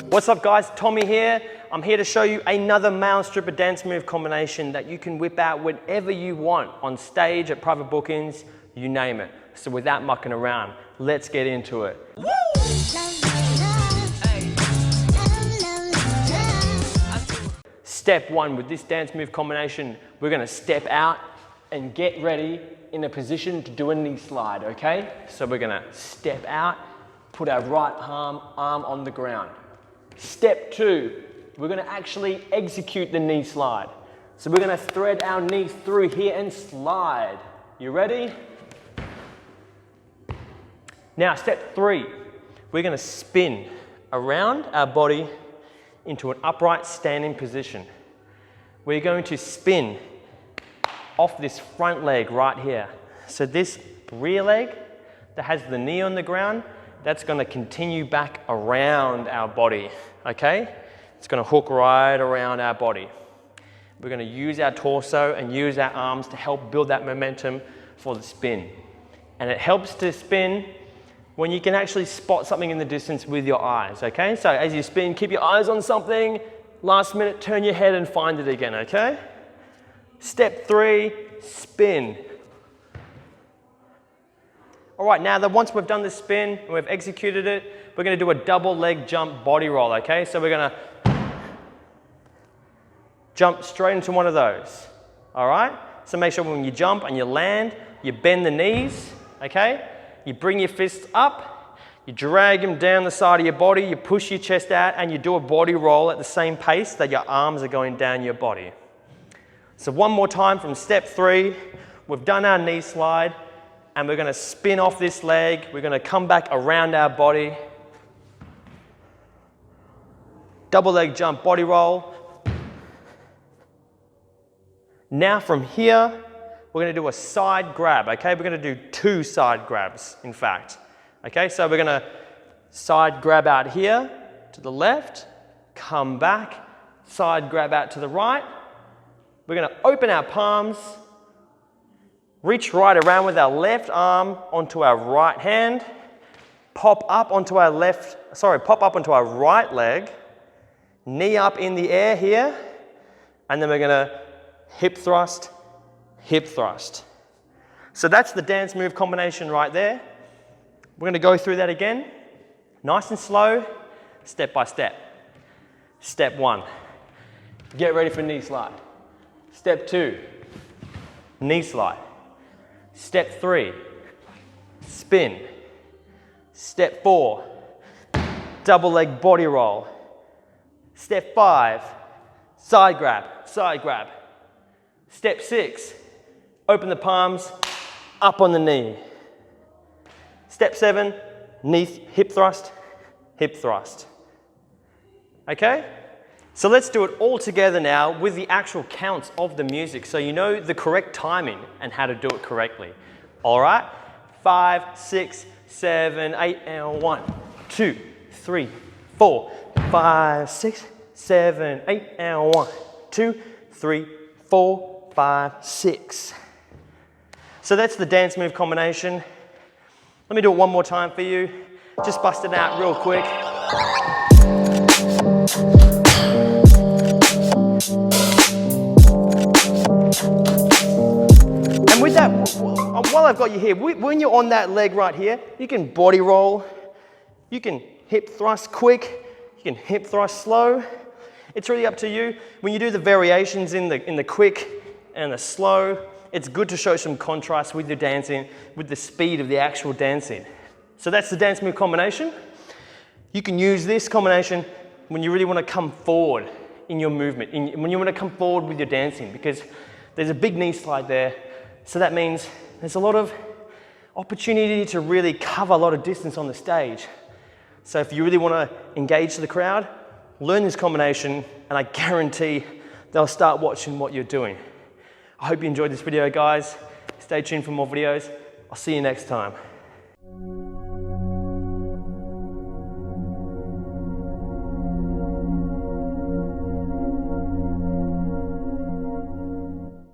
What's up guys, Tommy here. I'm here to show you another male stripper dance move combination that you can whip out whenever you want, on stage, at private bookings, you name it. So without mucking around, let's get into it. Step one with this dance move combination, we're gonna step out and get ready in a position to do a knee slide, okay? So we're gonna step out, put our right arm on the ground. Step two, we're gonna actually execute the knee slide. So we're gonna thread our knees through here and slide. You ready? Now, step three, we're gonna spin around our body into an upright standing position. We're going to spin off this front leg right here. So this rear leg that has the knee on the ground, that's going to continue back around our body, okay? It's going to hook right around our body. We're going to use our torso and use our arms to help build that momentum for the spin. And it helps to spin when you can actually spot something in the distance with your eyes, okay? So as you spin, keep your eyes on something. Last minute, turn your head and find it again, okay? Step three, spin. All right, now that once we've done the spin and we've executed it, we're gonna do a double leg jump body roll, okay? So we're gonna jump straight into one of those, all right? So make sure when you jump and you land, you bend the knees, okay? You bring your fists up, you drag them down the side of your body, you push your chest out, and you do a body roll at the same pace that your arms are going down your body. So one more time from step three, we've done our knee slide, and we're gonna spin off this leg. We're gonna come back around our body. Double leg jump, body roll. Now from here, we're gonna do a side grab, okay? We're gonna do two side grabs, in fact. Okay, so we're gonna side grab out here to the left, come back, side grab out to the right. We're gonna open our palms, reach right around with our left arm onto our right hand, pop up onto our right leg, knee up in the air here, and then we're gonna hip thrust, hip thrust. So that's the dance move combination right there. We're gonna go through that again, nice and slow, step by step. Step one, get ready for knee slide. Step two, knee slide. Step three, spin. Step four, double leg body roll. Step five, side grab, side grab. Step six, open the palms, up on the knee. Step seven, knee, hip thrust, hip thrust. Okay? So let's do it all together now with the actual counts of the music so you know the correct timing and how to do it correctly. All right? 5, 6, 7, 8, and 1, 2, 3, 4. 5, 6, 7, 8, and 1, 2, 3, 4, 5, 6. So that's the dance move combination. Let me do it one more time for you. Just bust it out real quick. And with that, while I've got you here, when you're on that leg right here, you can body roll, you can hip thrust quick, you can hip thrust slow. It's really up to you. When you do the variations in the quick and the slow, it's good to show some contrast with your dancing, with the speed of the actual dancing. So that's the dance move combination. You can use this combination when you really want to come forward in your movement, when you want to come forward with your dancing, because there's a big knee slide there. So that means there's a lot of opportunity to really cover a lot of distance on the stage. So if you really want to engage the crowd, learn this combination, and I guarantee they'll start watching what you're doing. I hope you enjoyed this video, guys. Stay tuned for more videos. I'll see you next time.